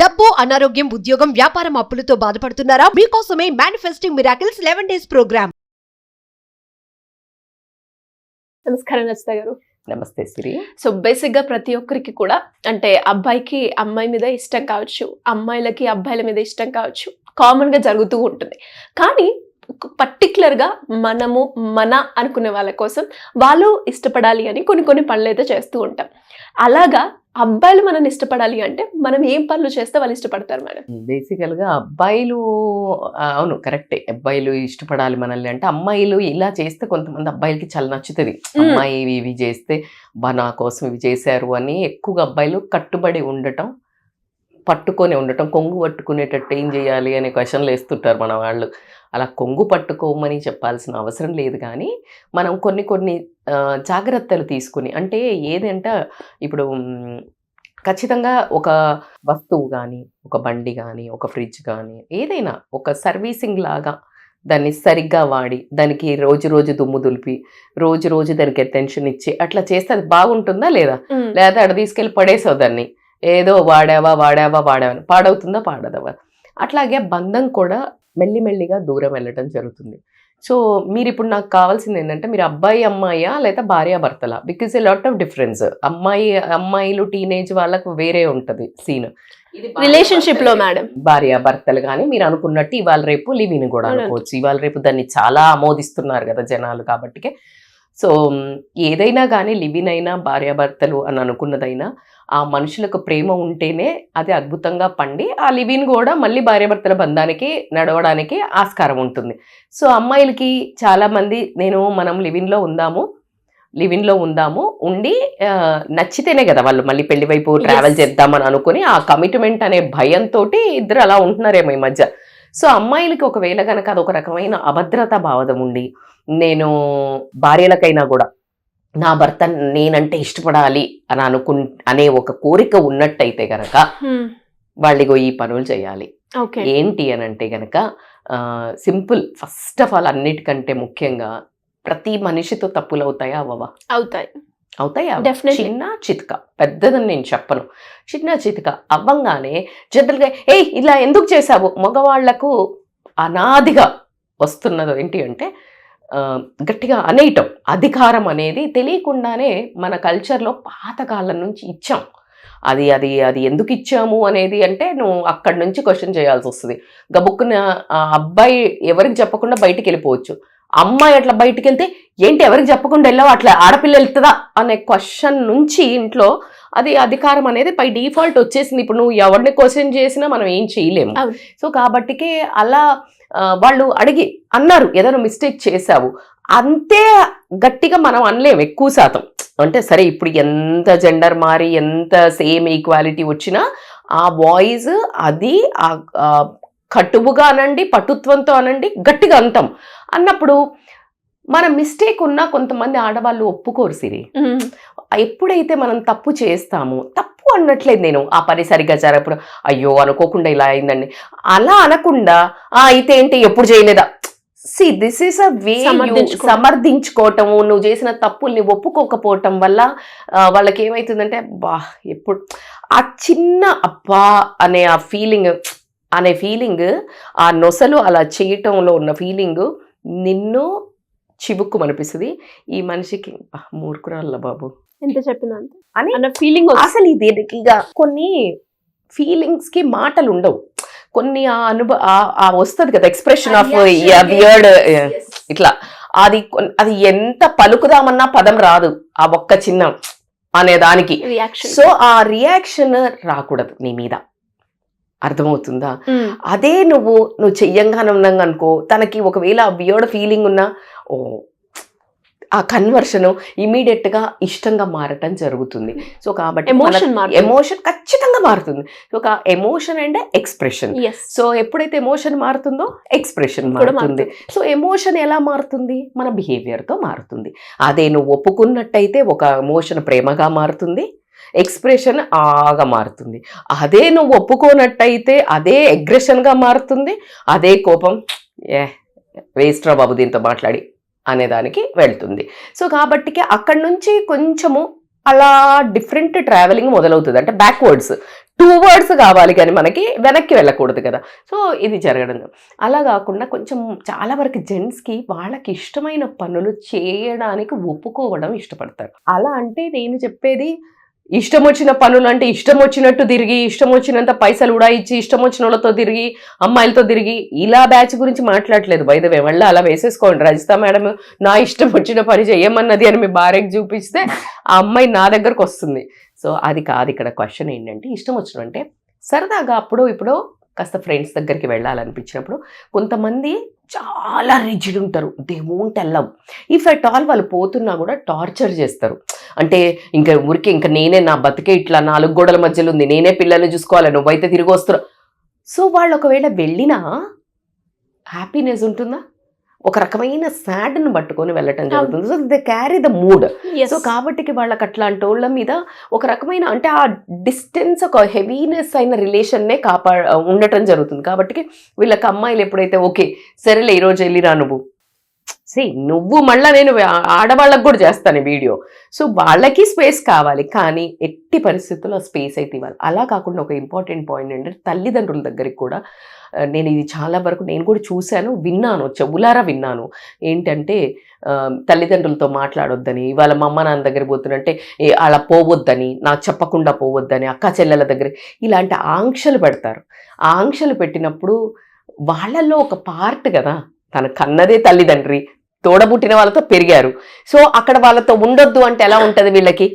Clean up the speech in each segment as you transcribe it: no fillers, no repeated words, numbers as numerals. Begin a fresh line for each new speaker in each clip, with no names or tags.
డబ్బు, అనారోగ్యం, ఉద్యోగం, వ్యాపారం, అప్పులతో బాధపడుతున్నారా? మీకోసమే మేనిఫెస్టింగ్ మిరాకిల్స్ 11 days ప్రోగ్రామ్.
నమస్కారం రచిత గారు.
నమస్తే సిరి.
సో బేసిక్ గా ప్రతి ఒక్కరికి కూడా అంటే అబ్బాయికి అమ్మాయి మీద ఇష్టం కావచ్చు, అమ్మాయిలకి అబ్బాయిల మీద ఇష్టం కావచ్చు, కామన్ గా జరుగుతూ ఉంటుంది. కానీ పర్టికులర్ గా మనము మన అనుకునే వాళ్ళ కోసం వాళ్ళు ఇష్టపడాలి అని కొన్ని పనులు అయితే చేస్తూ ఉంటాం. అలాగా అబ్బాయిలు మనల్ని ఇష్టపడాలి అంటే మనం ఏం పనులు చేస్తే వాళ్ళు ఇష్టపడతారు మేడం?
బేసికల్ గా అబ్బాయిలు అవును కరెక్టే, అబ్బాయిలు ఇష్టపడాలి మనల్ని అంటే అమ్మాయిలు ఇలా చేస్తే కొంతమంది అబ్బాయిలకి చాలా నచ్చుతుంది. అమ్మాయి ఇవి చేస్తే నా కోసం ఇవి చేశారు అని ఎక్కువగా అబ్బాయిలు కట్టుబడి ఉండటం, పట్టుకొని ఉండటం, కొంగు పట్టుకునేటట్టు ఏం చేయాలి అనే క్వశ్చన్లు వేస్తుంటారు మన వాళ్ళు. అలా కొంగు పట్టుకోమని చెప్పాల్సిన అవసరం లేదు, కానీ మనం కొన్ని జాగ్రత్తలు తీసుకుని, అంటే ఏదంటే ఇప్పుడు ఖచ్చితంగా ఒక వస్తువు కానీ, ఒక బండి కానీ, ఒక ఫ్రిడ్జ్ కానీ, ఏదైనా ఒక సర్వీసింగ్ లాగా దాన్ని సరిగ్గా వాడి దానికి రోజు దుమ్ము దులిపి రోజు దానికి అటెన్షన్ ఇచ్చి అట్లా చేస్తే అది బాగుంటుందా లేదా? లేదా అక్కడ తీసుకెళ్ళి పడేసావు దాన్ని, ఏదో వాడావా పాడవుతుందా పాడదవా? అట్లాగే బంధం కూడా మెల్లిమెల్లిగా దూరం వెళ్ళటం జరుగుతుంది. సో మీరు ఇప్పుడు నాకు కావాల్సింది ఏంటంటే మీరు అబ్బాయి అమ్మాయా లేదా భార్యాభర్తలా? Because a lot of difference. అమ్మాయిలు టీనేజ్ వాళ్ళకు వేరే ఉంటుంది సీన్.
రిలేషన్షిప్ లో మేడం
భార్యాభర్తలు కానీ మీరు అనుకున్నట్టు ఇవాళ రేపు లివిన్ కూడా అనుకోవచ్చు. ఇవాళ రేపు దాన్ని చాలా ఆమోదిస్తున్నారు కదా జనాలు. కాబట్టి సో ఏదైనా కానీ లివిన్ అయినా భార్యాభర్తలు అని అనుకున్నదైనా ఆ మనుషులకు ప్రేమ ఉంటేనే అది అద్భుతంగా పండి ఆ లివిన్ కూడా మళ్ళీ భార్యాభర్తల బంధానికి నడవడానికి ఆస్కారం ఉంటుంది. సో అమ్మాయిలకి చాలామంది మనం లివిన్లో ఉందాము ఉండి నచ్చితేనే కదా వాళ్ళు మళ్ళీ పెళ్లి వైపు ట్రావెల్ చేద్దామని అనుకుని ఆ కమిట్మెంట్ అనే భయంతో ఇద్దరు అలా ఉంటున్నారేమో ఈ మధ్య. సో అమ్మాయిలకి ఒకవేళ కనుక అదొక రకమైన అభద్రతా భావం ఉండి, నేను భార్యలకైనా కూడా నా భర్త నేనంటే ఇష్టపడాలి అని అనే ఒక కోరిక ఉన్నట్టయితే గనక వాళ్ళిగో ఈ పనులు చేయాలి. ఏంటి అని అంటే గనక సింపుల్. ఫస్ట్ ఆఫ్ ఆల్ అన్నిటికంటే ముఖ్యంగా ప్రతి మనిషితో తప్పులు అవుతాయా అవ్వవా? అవుతాయా? చిన్న చితక, పెద్దదని నేను చెప్పను, చిన్న చితక అవ్వంగానే జనరల్గా ఇలా ఎందుకు చేశావు? మగవాళ్లకు అనాదిగా వస్తున్నది ఏంటి అంటే గట్టిగా అనేయటం. అధికారం అనేది తెలియకుండానే మన కల్చర్లో పాతకాలం నుంచి ఇచ్చాం. అది అది అది ఎందుకు ఇచ్చాము అనేది అంటే నువ్వు అక్కడి నుంచి క్వశ్చన్ చేయాల్సి వస్తుంది. గబుక్కున అబ్బాయి ఎవరికి చెప్పకుండా బయటికి వెళ్ళిపోవచ్చు, అమ్మాయి అట్లా బయటికి వెళ్తే ఏంటి ఎవరికి చెప్పకుండా వెళ్ళావు, అట్లా ఆడపిల్ల వెళ్తుందా అనే క్వశ్చన్ నుంచి ఇంట్లో అది అధికారం అనేది పై డిఫాల్ట్ వచ్చేసింది. ఇప్పుడు నువ్వు ఎవరిని క్వశ్చన్ చేసినా మనం ఏం చేయలేము. సో కాబట్టికే అలా వాళ్ళు అడిగి అన్నారు ఏదైనా మిస్టేక్ చేశావు అంతే గట్టిగా మనం అనలేము ఎక్కువ శాతం. అంటే సరే ఇప్పుడు ఎంత జెండర్ మారి ఎంత సేమ్ ఈక్వాలిటీ వచ్చినా ఆ వాయిస్ అది కటువుగా అనండి, పటుత్వంతో అనండి, గట్టిగా అంటాం. అన్నప్పుడు మన మిస్టేక్ ఉన్నా కొంతమంది ఆడవాళ్ళు ఒప్పుకోరు సిరి. ఎప్పుడైతే మనం తప్పు చేస్తామో, తప్పు అన్నట్లేదు నేను, ఆ పని సరిగ్గా జరగప్పుడు అయ్యో అనుకోకుండా ఇలా అయిందండి అలా అనకుండా అయితే ఏంటి ఎప్పుడు చేయలేదా? సి దిస్ ఈస్ అ వే సమర్థించుకోవటము. నువ్వు చేసిన తప్పుల్ని ఒప్పుకోకపోవటం వల్ల వాళ్ళకి ఏమవుతుందంటే ఎప్పుడు ఆ చిన్న అబ్బా అనే ఆ ఫీలింగ్ ఆ నొసలు అలా చేయటంలో ఉన్న ఫీలింగ్ నిన్ను చివుక్కుమనిపిస్తుంది. ఈ మనిషికి మూర్ఖురాళ్ళ బాబు
ఎంత చెప్పినా
అని ఫీలింగ్. అసలు ఇది కొన్ని ఫీలింగ్స్ కి మాటలు ఉండవు, కొన్ని వస్తుంది కదా ఎక్స్ప్రెషన్ ఆఫ్ బియర్డ్ ఇట్లా. అది ఎంత పలుకుదామన్నా పదం రాదు ఆ ఒక్క చిన్న అనే దానికి. సో ఆ రియాక్షన్ రాకూడదు నీ మీద, అర్థమవుతుందా? అదే నువ్వు చెయ్యంగానే ఉన్నాగా అనుకో, తనకి ఒకవేళ బియర్డ్ ఫీలింగ్ ఉన్నా ఆ కన్వర్షన్ ఇమీడియట్ గా ఇష్టంగా మారటం జరుగుతుంది. సో కాబట్టి ఎమోషన్ ఖచ్చితంగా మారుతుంది. ఒక ఎమోషన్ అండ్ ఎక్స్ప్రెషన్. సో ఎప్పుడైతే ఎమోషన్ మారుతుందో ఎక్స్ప్రెషన్ మారుతుంది. సో ఎమోషన్ ఎలా మారుతుంది? మన బిహేవియర్ తో మారుతుంది. అదే నువ్వు ఒప్పుకున్నట్టయితే ఒక ఎమోషన్ ప్రేమగా మారుతుంది, ఎక్స్ప్రెషన్ ఆగా మారుతుంది. అదే నువ్వు ఒప్పుకోనట్టయితే అదే అగ్రెషన్గా మారుతుంది, అదే కోపం వేస్ట్ రా బాబు దీంతో మాట్లాడి అనేదానికి వెళ్తుంది. సో కాబట్టి అక్కడి నుంచి కొంచెము అలా డిఫరెంట్ ట్రావెలింగ్ మొదలవుతుంది. అంటే బ్యాక్వర్డ్స్ 2 words కావాలి కానీ మనకి వెనక్కి వెళ్ళకూడదు కదా. సో ఇది జరగడం అలా కాకుండా కొంచెం చాలా వరకు జెంట్స్కి వాళ్ళకి ఇష్టమైన పనులు చేయడానికి ఒప్పుకోవడం ఇష్టపడతారు. అలా అంటే నేను చెప్పేది ఇష్టం వచ్చిన పనులు అంటే ఇష్టం వచ్చినట్టు తిరిగి ఇష్టం వచ్చినంత పైసలు ఉడాయించి ఇష్టం వచ్చిన వాళ్ళతో తిరిగి అమ్మాయిలతో తిరిగి ఇలా బ్యాచ్ గురించి మాట్లాడలేదు. బై ద వే మళ్ళీ అలా వేసేసుకోండి. రజిత మేడం నా ఇష్టం వచ్చిన పని చేయమన్నది అని మీ భార్యకి చూపిస్తే ఆ అమ్మాయి నా దగ్గరకు వస్తుంది. సో అది కాదు ఇక్కడ క్వశ్చన్. ఏంటంటే ఇష్టం వచ్చినంటే సరదాగా అప్పుడో ఇప్పుడో కాస్త ఫ్రెండ్స్ దగ్గరికి వెళ్ళాలనిపించినప్పుడు కొంతమంది చాలా రిజిడ్ ఉంటారు. They won't allow. If at all వాళ్ళు పోతున్నా కూడా టార్చర్ చేస్తారు. అంటే ఇంకా ఊరికే ఇంకా నేనే నా బతికే ఇట్లా 4 గోడల మధ్యలో ఉంది, నేనే పిల్లల్ని చూసుకోవాలి, నువ్వైతే తిరిగి వస్తున్నావు. సో వాళ్ళు ఒకవేళ వెళ్ళినా హ్యాపీనెస్ ఉంటుందా? ఒక రకమైన సాడ్ను పట్టుకొని వెళ్ళటం జరుగుతుంది. So they carry the mood. So కాబట్టి వాళ్ళకి అట్లాంటి వాళ్ళ మీద ఒక రకమైన అంటే ఆ డిస్టెన్స్ ఒక హెవీనెస్ అయిన రిలేషన్నే ఉండటం జరుగుతుంది. కాబట్టి వీళ్ళకి అమ్మాయిలు ఎప్పుడైతే ఓకే సరేలే ఈరోజు వెళ్ళిరా నువ్వు మళ్ళీ నేను ఆడవాళ్ళకు కూడా చేస్తాను వీడియో. సో వాళ్ళకి స్పేస్ కావాలి కానీ ఎట్టి పరిస్థితుల్లో స్పేస్ అయితే ఇవ్వాలి. అలా కాకుండా ఒక ఇంపార్టెంట్ పాయింట్ ఏంటంటే తల్లిదండ్రుల దగ్గరికి కూడా నేను ఇది చాలా వరకు నేను కూడా చూశాను, విన్నాను, చెవులారా విన్నాను. ఏంటంటే తల్లిదండ్రులతో మాట్లాడొద్దని, వాళ్ళ మా అమ్మ నాన్న దగ్గర పోతున్నంటే అలా పోవద్దని, నాకు చెప్పకుండా పోవద్దని, అక్క చెల్లెల దగ్గర ఇలాంటి ఆంక్షలు పెడతారు. ఆ ఆంక్షలు పెట్టినప్పుడు వాళ్ళల్లో ఒక పార్ట్ కదా, తన కన్నదే తల్లిదండ్రి, తోడబుట్టిన వాళ్ళతో పెరిగారు. సో అక్కడ వాళ్ళతో ఉండొద్దు అంటే ఎలా ఉంటది వీళ్ళకి?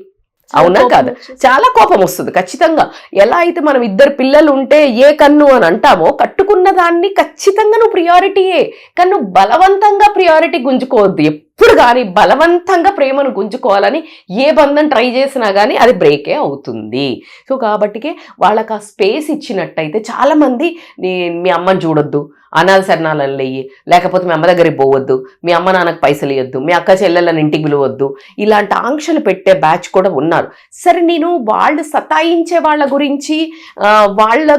అవునా కాదు? చాలా కోపం వస్తుంది ఖచ్చితంగా. ఎలా అయితే మనం 2 పిల్లలు ఉంటే ఏ కన్ను అని అంటామో కట్టుకున్న దాన్ని ఖచ్చితంగా నువ్వు ప్రియారిటీయే, కానీ నువ్వు బలవంతంగా ప్రియారిటీ గుంజుకోవద్దు. ఎప్పుడు కానీ బలవంతంగా ప్రేమను గుంజుకోవాలని ఏ బంధం ట్రై చేసినా కానీ అది బ్రేకే అవుతుంది. సో కాబట్టికే వాళ్ళకి ఆ స్పేస్ ఇచ్చినట్టయితే చాలామంది మీ అమ్మని చూడొద్దు, అనాథ శరణాలను లేయి, లేకపోతే మీ అమ్మ దగ్గరికి పోవద్దు, మీ అమ్మ నాన్నకు పైసలు ఇవ్వద్దు, మీ అక్క చెల్లెళ్ళని ఇంటికి పిలవద్దు, ఇలాంటి ఆంక్షలు పెట్టే బ్యాచ్ కూడా ఉన్నారు. సరే నేను వాళ్ళు సతాయించే వాళ్ళ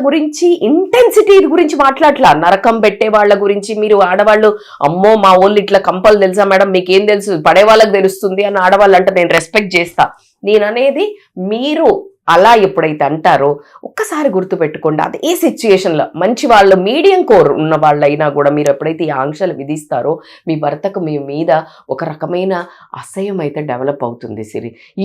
గురించి ఇంటెన్సిటీ గురించి మాట్లాడట్లా, నరకం పెట్టే వాళ్ళ గురించి. మీరు ఆడవాళ్ళు అమ్మో మా వాళ్ళు ఇట్లా కంపలు తెలుసా మేడం, మీకేం తెలుసు, పడే వాళ్ళకి తెలుస్తుంది అని ఆడవాళ్ళు అంటే నేను రెస్పెక్ట్ చేస్తా. నేను అనేది మీరు అలా ఎప్పుడైతే అంటారో ఒక్కసారి గుర్తుపెట్టుకోండి, అదే సిచ్యుయేషన్లో మంచి వాళ్ళు మీడియం కోర్ ఉన్న వాళ్ళైనా కూడా మీరు ఎప్పుడైతే ఈ ఆంక్షలు విధిస్తారో మీ భర్తకు మీ మీద ఒక రకమైన అసహ్యం అయితే డెవలప్ అవుతుంది.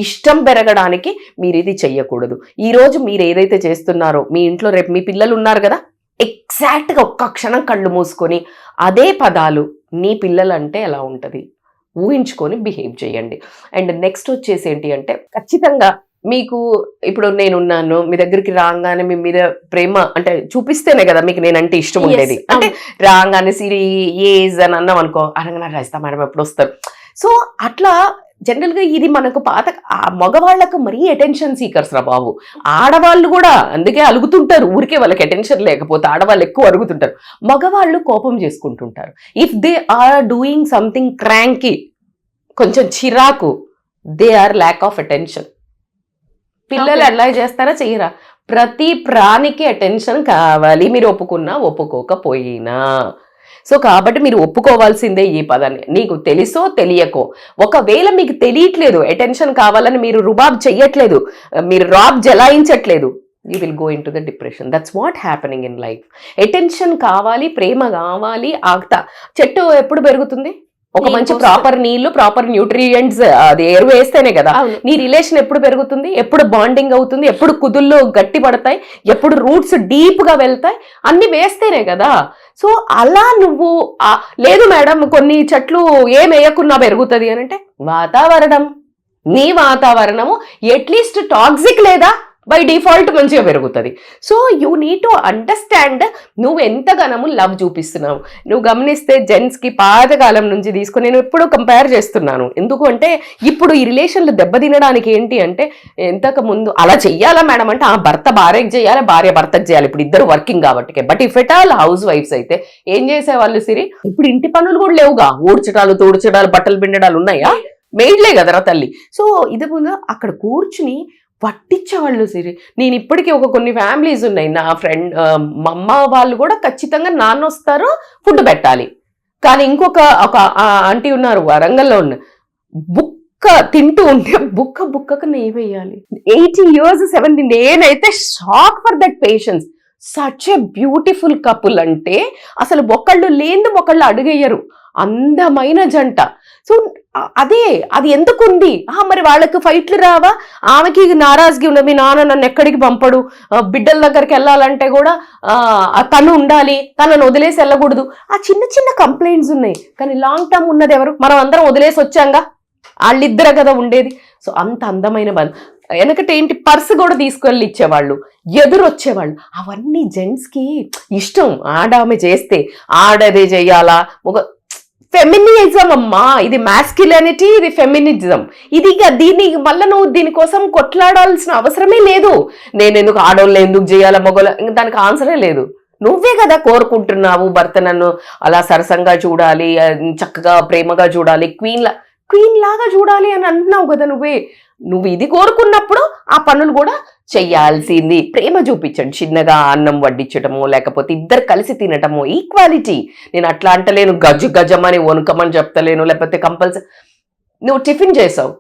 ఇష్టం పెరగడానికి మీరు ఇది చెయ్యకూడదు. ఈరోజు మీరు ఏదైతే చేస్తున్నారో మీ ఇంట్లో రేపు మీ పిల్లలు ఉన్నారు కదా, ఎగ్జాక్ట్గా ఒక్క క్షణం కళ్ళు మూసుకొని అదే పదాలు నీ పిల్లలంటే ఎలా ఉంటుంది ఊహించుకొని బిహేవ్ చేయండి. అండ్ నెక్స్ట్ వచ్చేసి ఏంటి అంటే ఖచ్చితంగా మీకు ఇప్పుడు నేనున్నాను, మీ దగ్గరికి రాగానే మీ మీద ప్రేమ అంటే చూపిస్తేనే కదా మీకు నేనంటే ఇష్టం ఉండేది. అంటే రాగానే ఏజ్ అని అన్నాం అనుకో, అనగా రాస్తా మేడం ఎప్పుడు వస్తారు. సో అట్లా జనరల్గా ఇది మనకు మగవాళ్ళకు మరీ అటెన్షన్ సీకర్స్ రా బాబు. ఆడవాళ్ళు కూడా అందుకే అలుగుతుంటారు, ఊరికే వాళ్ళకి అటెన్షన్ లేకపోతే ఆడవాళ్ళు ఎక్కువ అరుగుతుంటారు. మగవాళ్ళు కోపం చేసుకుంటుంటారు. If they are doing something cranky, కొంచెం చిరాకు, they are lack of attention. పిల్లలు ఎలా చేస్తారా చెయ్యరా? ప్రతి ప్రాణికి అటెన్షన్ కావాలి, మీరు ఒప్పుకున్నా ఒప్పుకోకపోయినా. సో కాబట్టి మీరు ఒప్పుకోవాల్సిందే ఈ పదాన్ని, నీకు తెలుసో తెలియకో. ఒకవేళ మీకు తెలియట్లేదు అటెన్షన్ కావాలని, మీరు రుబాబ్ చెయ్యట్లేదు, మీరు రాబ్ జలాయించట్లేదు, you will go into the depression. That's what happening in life. Attention కావాలి, ప్రేమ కావాలి. చెట్టు ఎప్పుడు పెరుగుతుంది? ఒక మంచి ప్రాపర్ నీళ్లు, ప్రాపర్ న్యూట్రియంట్స్ అది ఎరువు వేస్తేనే కదా. నీ రిలేషన్ ఎప్పుడు పెరుగుతుంది, ఎప్పుడు బాండింగ్ అవుతుంది, ఎప్పుడు కుదుళ్ళు గట్టి పడతాయి, ఎప్పుడు రూట్స్ డీప్ గా వెళ్తాయి, అన్ని వేస్తేనే కదా. సో అలా నువ్వు లేదు మేడం కొన్ని చెట్లు ఏం వేయకున్నా పెరుగుతుంది అని అంటే, వాతావరణం, నీ వాతావరణము ఎట్లీస్ట్ టాక్సిక్ లేదా బై డిఫాల్ట్ మంచిగా పెరుగుతుంది. So you need to understand నువ్వు ఎంతగానో లవ్ చూపిస్తున్నావు. నువ్వు గమనిస్తే జెంట్స్కి పాతకాలం నుంచి తీసుకొని నేను ఎప్పుడూ కంపేర్ చేస్తున్నాను. ఎందుకు అంటే ఇప్పుడు ఈ రిలేషన్లు దెబ్బతినడానికి ఏంటి అంటే, ఎంతకు ముందు అలా చెయ్యాలా మేడం అంటే భర్త భార్యకి చేయాలి, భార్య భర్తకు చేయాలి, ఇప్పుడు ఇద్దరు వర్కింగ్ కాబట్టి. But if at all house wives అయితే ఏం చేసేవాళ్ళు ఇప్పుడు ఇంటి పనులు కూడా లేవుగా, ఊడ్చడాలు తోడ్చడాలు బట్టలు పిండడాలు ఉన్నాయా? మెయిడ్లే కదరా తల్లి. సో ఇది ముందు అక్కడ కూర్చుని పట్టించేవాళ్ళు. నేను ఇప్పటికీ కొన్ని ఫ్యామిలీస్ ఉన్నాయి, నా ఫ్రెండ్ మా అమ్మ వాళ్ళు కూడా ఖచ్చితంగా నాన్న వస్తారు ఫుడ్ పెట్టాలి. కానీ ఒక ఆంటీ ఉన్నారు వరంగల్లో ఉన్న, తింటూ ఉంటే బుక్కకు నెయ్యి వేయాలి. 80 years 70, నేనైతే shock for that patience. Such a beautiful couple. అంటే అసలు ఒకళ్ళు లేని ఒకళ్ళు అడుగయ్యరు, అందమైన జంట. సో అది ఎందుకుంది? మరి వాళ్ళకి ఫైట్లు రావా? ఆమెకి నారాజ్గి ఉన్న, మీ నాన్న నన్ను ఎక్కడికి పంపడు, బిడ్డల దగ్గరికి వెళ్ళాలంటే కూడా తను ఉండాలి, తనను వదిలేసి వెళ్ళకూడదు. ఆ చిన్న చిన్న కంప్లైంట్స్ ఉన్నాయి. కానీ లాంగ్ టర్మ్ ఉన్నది ఎవరు? మనం అందరం వదిలేసి వచ్చాంగా, వాళ్ళిద్దరే కదా ఉండేది. సో అంత అందమైన బంధం. వెనకటి ఏంటి, పర్సు కూడా తీసుకెళ్ళి ఇచ్చేవాళ్ళు, ఎదురొచ్చేవాళ్ళు. అవన్నీ జెంట్స్ కి ఇష్టం. ఆమె చేస్తే ఆడదే చెయ్యాలా, ఒక ఫెమినిజం అమ్మా. ఇది మాస్క్యులానిటీ, ఇది ఫెమినిజం. దీన్ని మళ్ళీ నువ్వు దీనికోసం కొట్లాడాల్సిన అవసరమే లేదు. నేను ఎందుకు ఆడవాళ్ళు ఎందుకు చేయాలా, మగవాళ్ళు, దానికి ఆన్సరే లేదు. నువ్వే కదా కోరుకుంటున్నావు భర్త నన్ను అలా సరసంగా చూడాలి, చక్కగా ప్రేమగా చూడాలి, క్వీన్ లాగా చూడాలి అని అంటున్నావు కదా. నువ్వు ఇది కోరుకున్నప్పుడు ఆ పనులు కూడా చెయ్యాల్సింది. ప్రేమ చూపించండి, చిన్నగా అన్నం వడ్డించటము, లేకపోతే ఇద్దరు కలిసి తినటము, ఈక్వాలిటీ. నేను అట్లా అంటలేను గజమని వణుకమని చెప్తలేను, లేకపోతే కంపల్సరీ. నువ్వు టిఫిన్ చేసావు,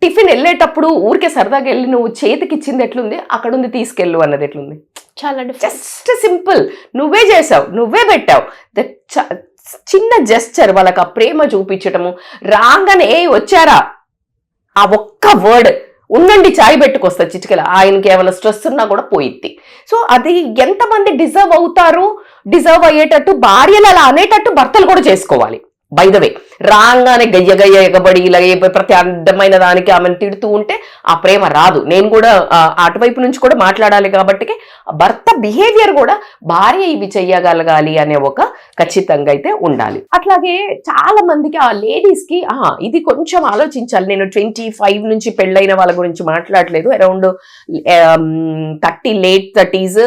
టిఫిన్ వెళ్ళేటప్పుడు ఊరికే సరదాగా వెళ్ళి నువ్వు చేతికి ఇచ్చింది ఎట్లుంది, అక్కడ ఉంది తీసుకెళ్ళు అన్నది ఎట్లుంది?
చాలా
జస్ట్ సింపుల్. నువ్వే చేసావు, నువ్వే పెట్టావు. చిన్న జెస్చర్, వాళ్ళకి ఆ ప్రేమ చూపించటము. రాగానే వచ్చారా, ఆ ఒక్క వర్డ్, ఉండండి చాయ్ పెట్టుకొస్తా చిటికెల, ఆయనకి ఏమైనా స్ట్రెస్ ఉన్నా కూడా పోయిద్ది. సో అది ఎంతమంది డిజర్వ్ అయ్యేటట్టు భార్యలు అలా అనేటట్టు భర్తలు కూడా చేసుకోవాలి. బై ద వే, రాగానే గయ్య ఎగబడి ఇలా ప్రతి అడ్డమైన దానికి ఆమెను తిడుతూ ఉంటే ఆ ప్రేమ రాదు. నేను కూడా అటువైపు నుంచి కూడా మాట్లాడాలి కాబట్టి భర్త బిహేవియర్ కూడా భార్య ఇవి చెయ్యగలగాలి అనే ఒక ఖచ్చితంగా అయితే ఉండాలి. అట్లాగే చాలా మందికి ఆ లేడీస్ కి ఇది కొంచెం ఆలోచించాలి. నేను 25 నుంచి పెళ్ళైన వాళ్ళ గురించి మాట్లాడలేదు, around 30 late 30s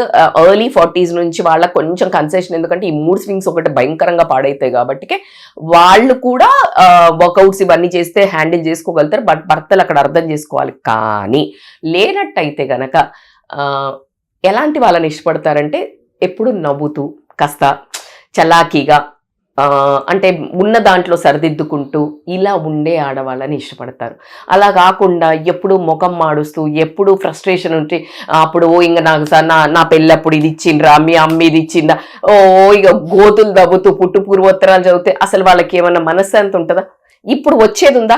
early 40s నుంచి వాళ్ళకి కొంచెం కన్సెషన్. ఎందుకంటే ఈ మూడ్ స్వింగ్స్ ఒకటి భయంకరంగా పాడైతాయి కాబట్టి వాళ్ళు కూడా వర్కౌట్స్ ఇవన్నీ చేస్తే హ్యాండిల్ చేసుకోగలుగుతారు. బట్ భర్తలు అక్కడ అర్థం చేసుకోవాలి. కానీ లేనట్టయితే గనక ఎలాంటి వాళ్ళని ఇష్టపడతారంటే ఎప్పుడు నవ్వుతూ కాస్త చలాకీగా, అంటే ఉన్న దాంట్లో సరిదిద్దుకుంటూ ఇలా ఉండే ఆడవాళ్ళని ఇష్టపడతారు. అలా కాకుండా ఎప్పుడు ముఖం మాడుస్తూ, ఎప్పుడు ఫ్రస్ట్రేషన్ ఉంటే అప్పుడు ఇంకా నాకు నా పెళ్ళప్పుడు ఇది ఇచ్చిండ్రా, మీ అమ్మ ఇది ఇచ్చిందా, ఇక గోతులు దవ్వుతూ పుట్టు పూర్వోత్తరాలు చదివితే అసలు వాళ్ళకి ఏమన్నా మనశ్శాంతి ఉంటుందా? ఇప్పుడు వచ్చేది ఉందా?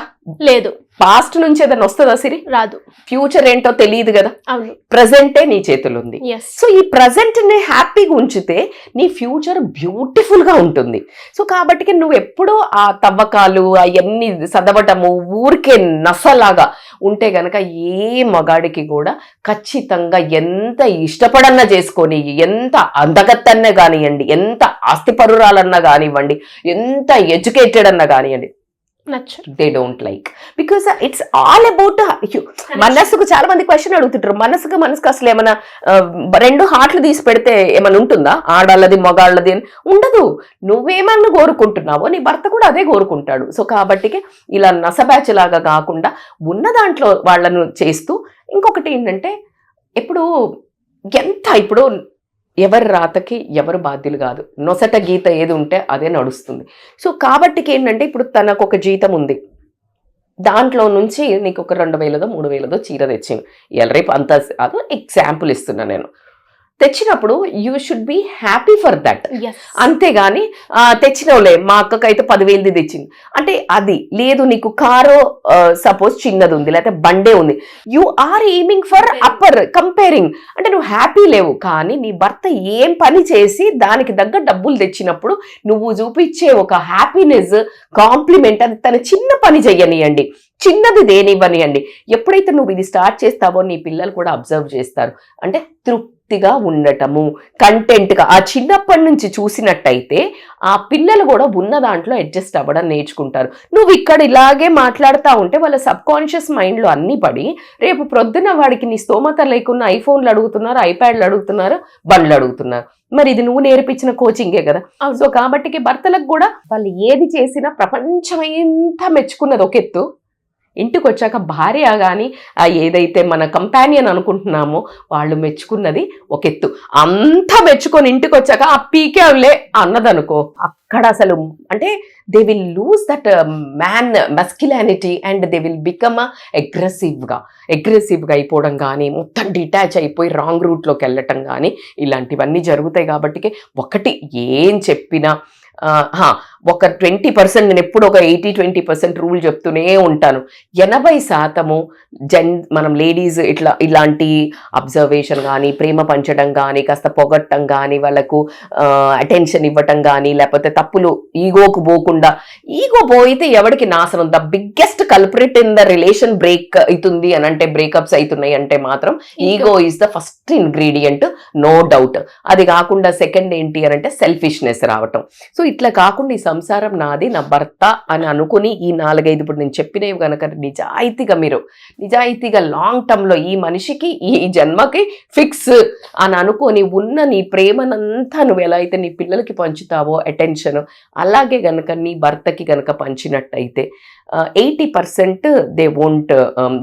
లేదు.
పాస్ట్ నుంచి ఏదైనా వస్తుందా సిరి?
రాదు.
ఫ్యూచర్ ఏంటో తెలియదు కదా. ప్రజెంటే నీ చేతులు ఉంది. సో ఈ ప్రజెంట్ ని హ్యాపీగా ఉంచితే నీ ఫ్యూచర్ బ్యూటిఫుల్ గా ఉంటుంది. సో కాబట్టి నువ్వు ఎప్పుడూ ఆ తవ్వకాలు అవన్నీ చదవటము ఊరికే నసలాగా ఉంటే గనక ఏ మగాడికి కూడా ఖచ్చితంగా ఎంత ఇష్టపడన్నా చేసుకొని, ఎంత అందగత్తన్నా కానివ్వండి, ఎంత ఆస్తిపరురాలన్నా కానివ్వండి, ఎంత ఎడ్యుకేటెడ్ అన్నా కానివ్వండి, they don't like. Because it's all about మనసుకు. చాలా మంది క్వశ్చన్ అడుగుతుంటారు, మనసుకు అసలు ఏమైనా 2 హార్ట్లు తీసి పెడితే ఏమైనా ఉంటుందా? ఆడాళ్ళది మగాళ్ళది అని ఉండదు. నువ్వేమన్నా కోరుకుంటున్నావో నీ భర్త కూడా అదే కోరుకుంటాడు. సో కాబట్టి ఇలా నసబ్యాచ్ లాగా కాకుండా ఉన్న దాంట్లో వాళ్ళను చేస్తూ, ఇంకొకటి ఏంటంటే ఇప్పుడు ఎవరి రాతకి ఎవరు బాధ్యులు కాదు. నొసట గీత ఏది ఉంటే అదే నడుస్తుంది. సో కాబట్టి ఏంటంటే ఇప్పుడు తనకు ఒక జీతం ఉంది, దాంట్లో నుంచి నీకు ఒక 2000 3000 చీర తెచ్చింది. రేపు అంత అదో ఎగ్జాంపుల్ ఇస్తున్నా నేను. తెచ్చినప్పుడు you should be happy for that. అంతేగాని తెచ్చినవులే మా అక్కకైతే 10,000 తెచ్చింది అంటే అది లేదు. నీకు కారు సపోజ్ చిన్నది ఉంది, లేకపోతే బండే ఉంది, you are aiming for upper comparing. అంటే నువ్వు హ్యాపీ లేవు. కానీ నీ భర్త ఏం పని చేసి దానికి దగ్గర డబ్బులు తెచ్చినప్పుడు నువ్వు చూపించే ఒక హ్యాపీనెస్, కాంప్లిమెంట్, అది తన చిన్న పని చెయ్యనియండి, చిన్నది దేనివ్వనియండి. ఎప్పుడైతే నువ్వు ఇది స్టార్ట్ చేస్తావో నీ పిల్లలు కూడా అబ్జర్వ్ చేస్తారు. అంటే తృప్తిగా ఉండటము, కంటెంట్గా ఆ చిన్నప్పటి నుంచి చూసినట్టయితే ఆ పిల్లలు కూడా ఉన్న దాంట్లో అడ్జస్ట్ అవ్వడం నేర్చుకుంటారు. నువ్వు ఇక్కడ ఇలాగే మాట్లాడుతూ ఉంటే వాళ్ళ సబ్ కాన్షియస్ మైండ్లో అన్ని పడి రేపు ప్రొద్దున వాడికి నీ స్తోమత లేకున్నా ఐఫోన్లు అడుగుతున్నారు, ఐప్యాడ్లు అడుగుతున్నారు, బండ్లు అడుగుతున్నారు. మరి ఇది నువ్వు నేర్పించిన కోచింగే కదా. సో కాబట్టి భర్తలకు కూడా వాళ్ళు ఏది చేసినా ప్రపంచం ఎంత మెచ్చుకున్నది ఒక ఎత్తు, ఇంటికి వచ్చాక భార్య కానీ ఏదైతే మన కంపానియన్ అనుకుంటున్నామో వాళ్ళు మెచ్చుకున్నది ఒక ఎత్తు, అంతా మెచ్చుకొని ఇంటికి వచ్చాక ఆ పీకేవ్లే అన్నదనుకో, అక్కడ అసలు అంటే they will lose that man masculinity and they will become అగ్రెసివ్గా అయిపోవడం కానీ, మొత్తం డిటాచ్ అయిపోయి రాంగ్ రూట్లోకి వెళ్ళటం కానీ ఇలాంటివన్నీ జరుగుతాయి. కాబట్టి ఒకటి ఏం చెప్పినా ఒక 20%, నేను ఎప్పుడు ఒక 80-20% రూల్ చెప్తూనే ఉంటాను. 80% మనం లేడీస్ ఇలాంటి అబ్జర్వేషన్ కానీ, ప్రేమ పంచడం కానీ, కాస్త పొగట్టం కానీ, వాళ్ళకు అటెన్షన్ ఇవ్వటం కానీ, లేకపోతే తప్పులు ఈగోకు పోకుండా, ఈగో పోయితే ఎవరికి నాశనం. The biggest culprit in the relation break అవుతుంది అని అంటే, బ్రేకప్స్ అవుతున్నాయి అంటే మాత్రం ego is the first ingredient, no doubt. అది కాకుండా సెకండ్ ఏంటి అని అంటే సెల్ఫిష్నెస్ రావటం. సో ఇట్లా కాకుండా ఈ సంసారం నాది, నా భర్త అని అనుకుని ఈ 4-5 ఇప్పుడు నేను చెప్పినవి కనుక నిజాయితీగా లాంగ్ టర్మ్ లో ఈ మనిషికి ఈ జన్మకి ఫిక్స్ అని అనుకొని ఉన్న నీ ప్రేమనంతా నువ్వు ఎలా అయితే నీ పిల్లలకి పంచుతావో అటెన్షన్, అలాగే గనక నీ భర్తకి గనక పంచినట్టయితే 80%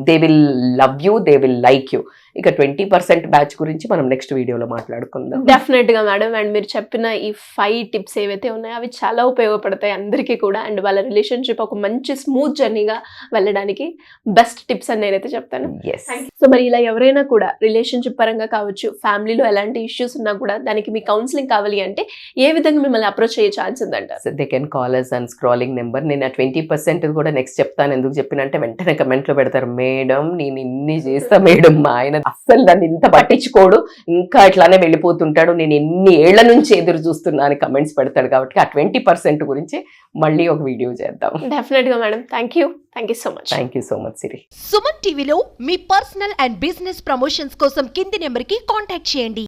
they will love you, they will like you. ఇక 20% బ్యాచ్ గురించి మనం నెక్స్ట్ వీడియోలో మాట్లాడుకుందాం.
డెఫినెట్ గా మేడం. అండ్ మీరు చెప్పిన ఈ 5 టిప్స్ ఏవైతే ఉన్నాయో అవి చాలా ఉపయోగపడతాయి అందరికీ కూడా. అండ్ వాళ్ళ రిలేషన్షిప్ ఒక మంచి స్మూత్ జర్నీగా వెళ్ళడానికి బెస్ట్ టిప్స్ అని నేనైతే చెప్తాను. సో మరి ఇలా ఎవరైనా కూడా రిలేషన్షిప్ పరంగా కావచ్చు, ఫ్యామిలీలో ఎలాంటి ఇష్యూస్ ఉన్నా కూడా దానికి మీ కౌన్సిలింగ్ కావాలి అంటే ఏ విధంగా మిమ్మల్ని అప్రోచ్ అయ్యే ఛాన్స్ ఉందంటారు?
They can call us and scrolling number. నేను ఆ 20% కూడా నెక్స్ట్ చెప్తాను. ఎందుకు చెప్పినంటే వెంటనే కమెంట్లో పెడతారు, మేడం నేను ఇన్ని చేస్తా మేడం, మా ఆయన అస్సలు దాన్ని ఇంత పట్టించుకోడు, ఇంకా ఇట్లానే వెళ్ళిపోతుంటాడు, నేను ఎన్ని ఏళ్ల నుంచి ఎదురు చూస్తున్నా అని కమెంట్స్ పెడతాడు. కాబట్టి ఆ 20% గురించి మళ్ళీ ఒక వీడియో చేద్దాం.
డెఫినెట్ గా madam. Thank you so much.
Thank you so much Siri.
Suman టీవీలో మీ పర్సనల్ అండ్ బిజినెస్ ప్రమోషన్స్ కోసం కింది నెంబర్కి కాంటాక్ట్ చేయండి.